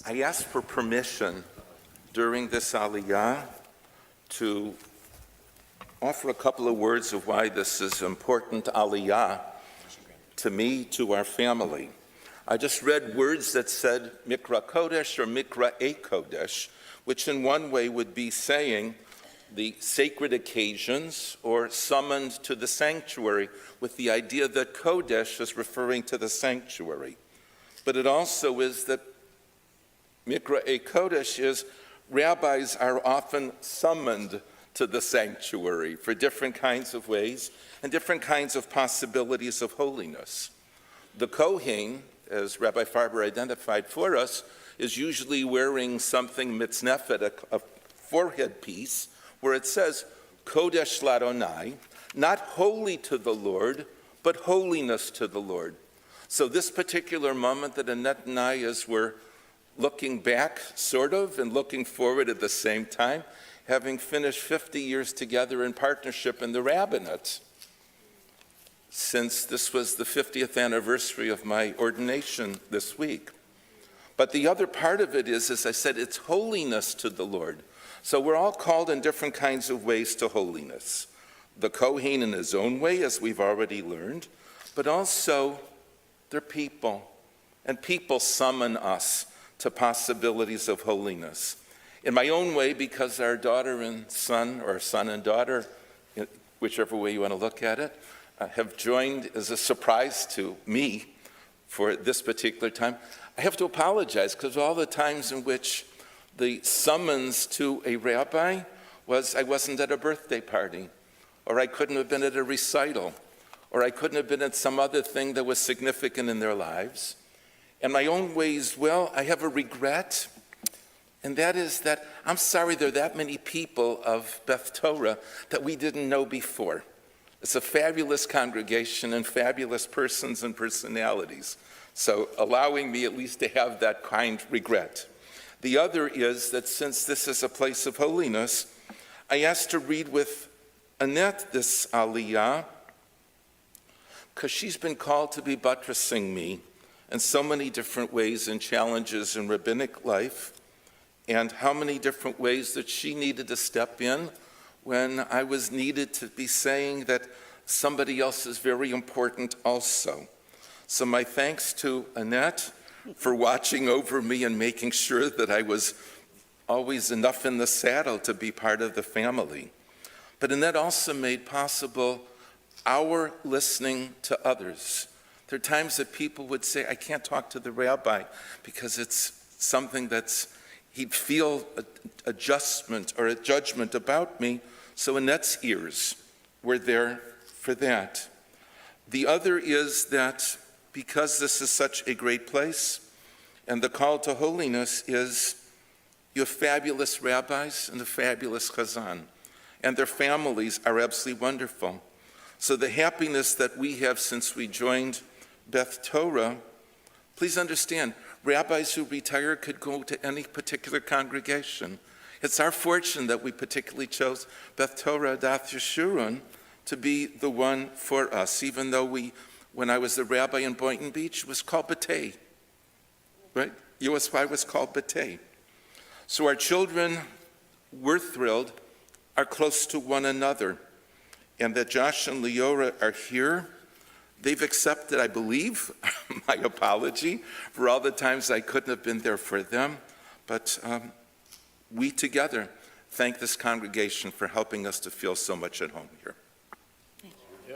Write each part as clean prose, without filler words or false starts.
I asked for permission during this Aliyah to offer a couple of words of why this is important Aliyah to me, to our family. I just read words that said Mikra Kodesh or Mikra E Kodesh, which in one way would be saying the sacred occasions or summoned to the sanctuary, with the idea that Kodesh is referring to the sanctuary. But it also is that Mikra E Kodesh is rabbis are often summoned to the sanctuary for different kinds of ways and different kinds of possibilities of holiness. The Kohen, as Rabbi Farber identified for us, is usually wearing something mitznefet, a forehead piece, where it says, Kodesh Ladonai, not holy to the Lord, but holiness to the Lord. So this particular moment that Annette and I, as we're looking back, sort of, and looking forward at the same time, having finished 50 years together in partnership in the rabbinate, since this was the 50th anniversary of my ordination this week. But the other part of it is, as I said, it's holiness to the Lord. So we're all called in different kinds of ways to holiness. The Kohen in his own way, as we've already learned, but also they're people, and people summon us to possibilities of holiness. In my own way, because our daughter and son, or son and daughter, whichever way you want to look at it, have joined as a surprise to me for this particular time. I have to apologize because all the times in which the summons to a rabbi was I wasn't at a birthday party, or I couldn't have been at a recital, or I couldn't have been at some other thing that was significant in their lives. In my own ways, well, I have a regret, and that is that I'm sorry there are that many people of Beth Torah that we didn't know before. It's a fabulous congregation and fabulous persons and personalities. So allowing me at least to have that kind regret. The other is that since this is a place of holiness, I asked to read with Annette this Aliyah, because she's been called to be buttressing me in so many different ways and challenges in rabbinic life, and how many different ways that she needed to step in when I was needed to be saying that somebody else is very important also. So my thanks to Annette for watching over me and making sure that I was always enough in the saddle to be part of the family. But Annette also made possible our listening to others. There are times that people would say, I can't talk to the rabbi because it's something he'd feel a judgment about me. So Annette's ears were there for that. The other is that because this is such a great place, and the call to holiness is you have fabulous rabbis and a fabulous chazan, and their families are absolutely wonderful. So the happiness that we have since we joined Beth Torah, please understand, rabbis who retire could go to any particular congregation. It's our fortune that we particularly chose Beth Torah Dath Yeshurun to be the one for us, even though when I was the rabbi in Boynton Beach, it was called Batei, right? USY was called Batei. So our children, we're thrilled, are close to one another, and that Josh and Leora are here. They've accepted, I believe, my apology for all the times I couldn't have been there for them, but we together thank this congregation for helping us to feel so much at home here. Thank you.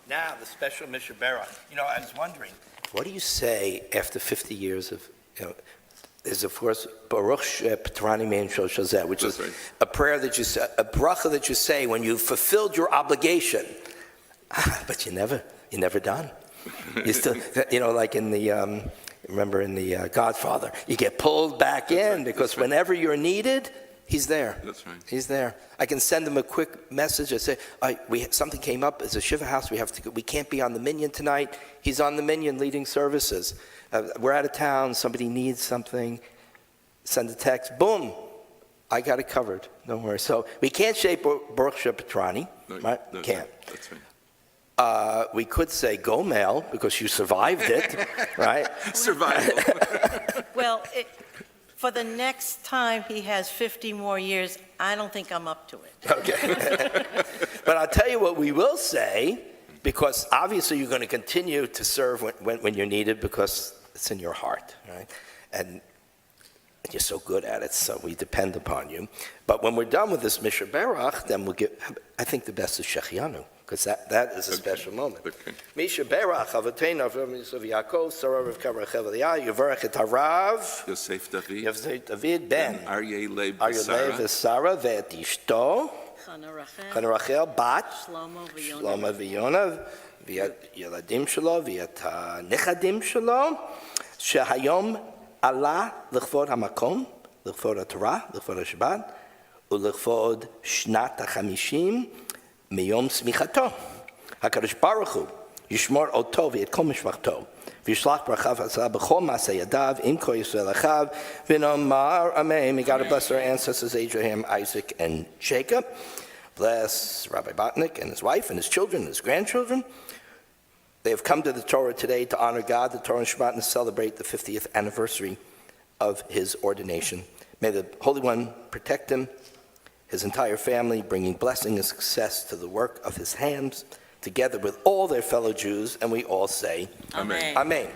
Now, the special Mishabera. I was wondering, what do you say after 50 years of, there's of course Baruch Petrani Mein Shel Shazeh, which is right. A prayer that you say, a bracha that you say when you've fulfilled your obligation. But you're never done. You still, like in the, remember in the Godfather, you get pulled back in because whenever you're needed, he's there. That's right. He's there. I can send him a quick message. I say, something came up. It's a Shiva house. We can't be on the minyan tonight. He's on the minyan leading services. We're out of town. Somebody needs something. Send a text. Boom. I got it covered. Don't worry. So we can't shape Baruch Petrani. No, right? Can't. That's right. We could say go male, because you survived it, right? Survival. Well, for the next time he has 50 more years, I don't think I'm up to it. Okay. But I'll tell you what we will say, because obviously you're going to continue to serve when you're needed, because it's in your heart, right? And you're so good at it, so we depend upon you. But when we're done with this Mishnah Berach, then we'll give, I think the best is Shechianu, because that is a special moment. Okay. Mishnah Berach, Avateinu Avram Yisrael Yaakov, Sarah Rivka Rachel Leah, Yivarech et Harav, Yosef David. Yosef David ben Aryeh Lev Aryeh Lev Sarah ve'et ishto, Chana Rachel bat Shlomo v'Yona, v'yat Yeladim shelo, v'yat Nechadim shelo, shehayom עלה לכבוד המקום, לכבוד התורה, לכבוד השבת, ולכבוד שנת ה-50 מיום צמיחתו. הקדוש ברוך הוא ישמור אותו ואת כל משפחתו, וישלח ברכה והצלה בכל מעשה ידיו, עם כל ישראל אחיו, ונאמר אמן. May God bless our ancestors Abraham, Isaac, and Jacob. Bless Rabbi Botnick and his wife and his children and his grandchildren. They have come to the Torah today to honor God, the Torah and Shabbat, and to celebrate the 50th anniversary of his ordination. May the Holy One protect him, his entire family, bringing blessing and success to the work of his hands, together with all their fellow Jews, and we all say, Amen. Amen.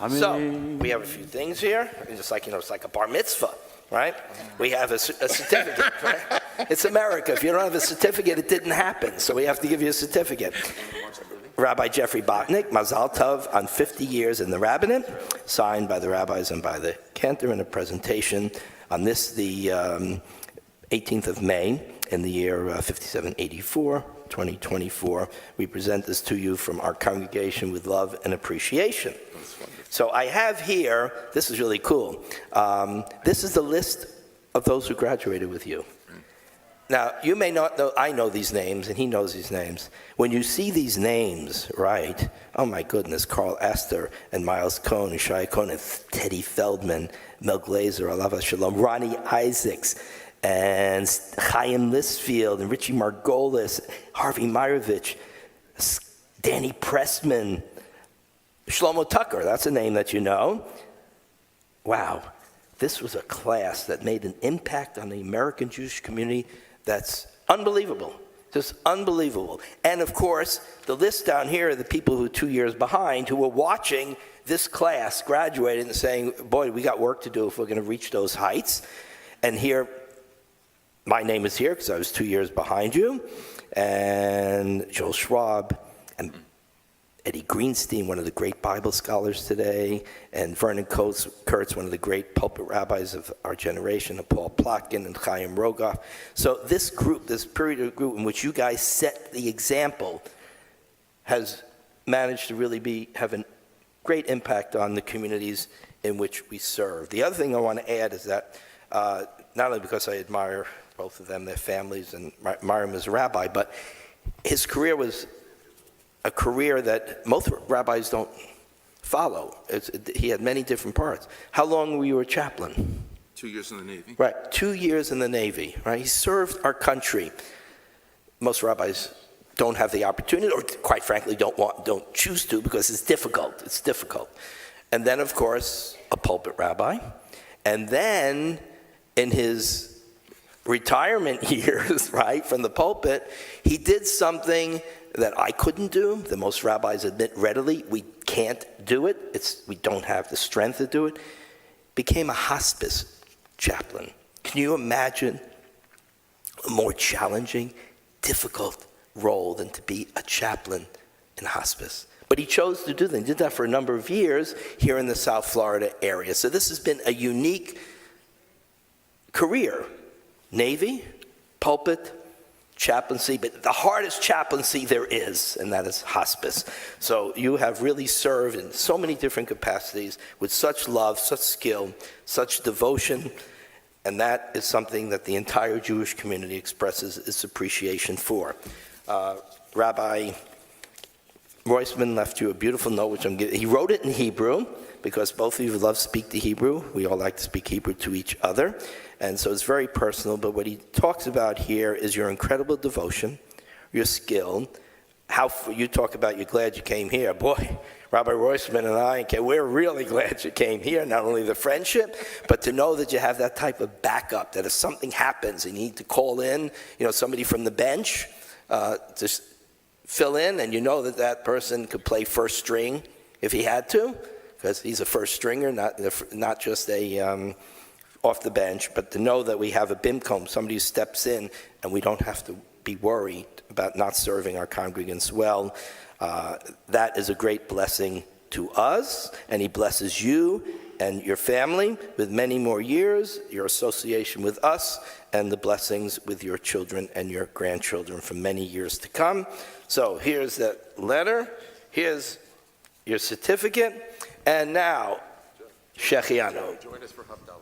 So, we have a few things here. It's like, it's like a bar mitzvah, right? We have a certificate, right? It's America. If you don't have a certificate, it didn't happen, so we have to give you a certificate. Rabbi Geoffrey Botnick, Mazal Tov, on 50 years in the rabbinate, signed by the rabbis and by the cantor in a presentation on this, the 18th of May, in the year 5784, 2024. We present this to you from our congregation with love and appreciation. So I have here, this is really cool, this is the list of those who graduated with you. Now, you may not know, I know these names, and he knows these names. When you see these names, right, oh my goodness, Carl Astor, and Miles Cohn, and Shai Cohn, and Teddy Feldman, Mel Glazer, Alav Shalom, Ronnie Isaacs, and Chaim Lisfield, and Richie Margolis, Harvey Meyerowitz, Danny Pressman, Shlomo Tucker, that's a name that you know. Wow, this was a class that made an impact on the American Jewish community that's unbelievable, just unbelievable. And of course, the list down here are the people who are 2 years behind, who were watching this class graduate and saying, boy, we got work to do if we're going to reach those heights. And here, my name is here because I was 2 years behind you, and Joel Schwab, and Eddie Greenstein, one of the great Bible scholars today, and Vernon Kurtz, one of the great pulpit rabbis of our generation, and Paul Plotkin and Chaim Rogoff. So this group, this period of group in which you guys set the example, has managed to really have a great impact on the communities in which we serve. The other thing I want to add is that, not only because I admire both of them, their families, and admire him as a rabbi, but his career was a career that most rabbis don't follow. He had many different parts. How long were you a chaplain? 2 years in the Navy. Right, 2 years in the Navy, right? He served our country. Most rabbis don't have the opportunity, or quite frankly, don't choose to, because it's difficult. It's difficult. And then, of course, a pulpit rabbi. And then, in his retirement years, right, from the pulpit, he did something that I couldn't do, that most rabbis admit readily. We can't do it. We don't have the strength to do it. Became a hospice chaplain. Can you imagine a more challenging, difficult role than to be a chaplain in hospice? But he chose to do that. He did that for a number of years here in the South Florida area. So this has been a unique career. Navy, pulpit, chaplaincy, but the hardest chaplaincy there is, and that is hospice. So you have really served in so many different capacities with such love, such skill, such devotion, and that is something that the entire Jewish community expresses its appreciation for. Rabbi Roisman left you a beautiful note, which I'm giving. He wrote it in Hebrew, because both of you love to speak the Hebrew. We all like to speak Hebrew to each other. And so it's very personal, but what he talks about here is your incredible devotion, your skill, you talk about you're glad you came here. Boy, Rabbi Roisman and I, we're really glad you came here, not only the friendship, but to know that you have that type of backup, that if something happens and you need to call in, somebody from the bench to fill in, and you know that that person could play first string if he had to, because he's a first stringer, not just a off the bench, but to know that we have a bimkom, somebody who steps in, and we don't have to be worried about not serving our congregants well. That is a great blessing to us, and he blesses you and your family with many more years, your association with us, and the blessings with your children and your grandchildren for many years to come. So here's that letter, here's your certificate, and now, Shechianu. Join us for Havdalah.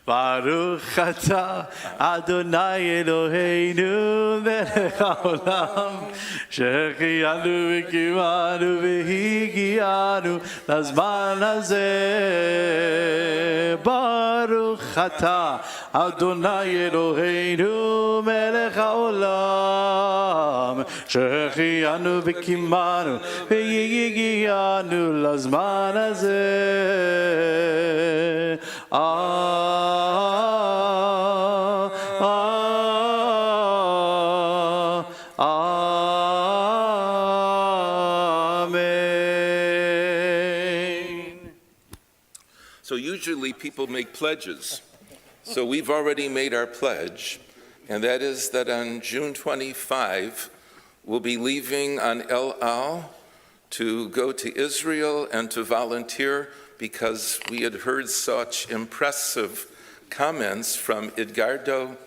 Baruch atah Adonai Eloheinu melech haolam שהחיינו וקיימנו והגיענו לזמן הזה. ברוך אתה אדוני אלוהינו מלך העולם שהחיינו וקיימנו והגיענו לזמן הזה. So usually people make pledges. So we've already made our pledge, and that is that on June 25, we'll be leaving on El Al to go to Israel and to volunteer because we had heard such impressive comments from Edgardo,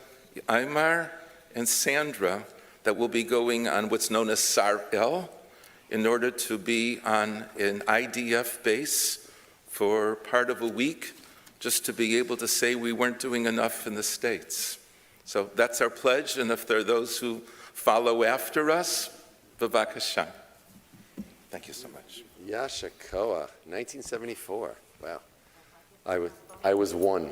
Aymar, and Sandra that we'll be going on what's known as Sar El in order to be on an IDF base for part of a week, just to be able to say we weren't doing enough in the States. So that's our pledge, and if there are those who follow after us, b'vakasha. Thank you so much. Yasha Koach, 1974. Wow. I was one.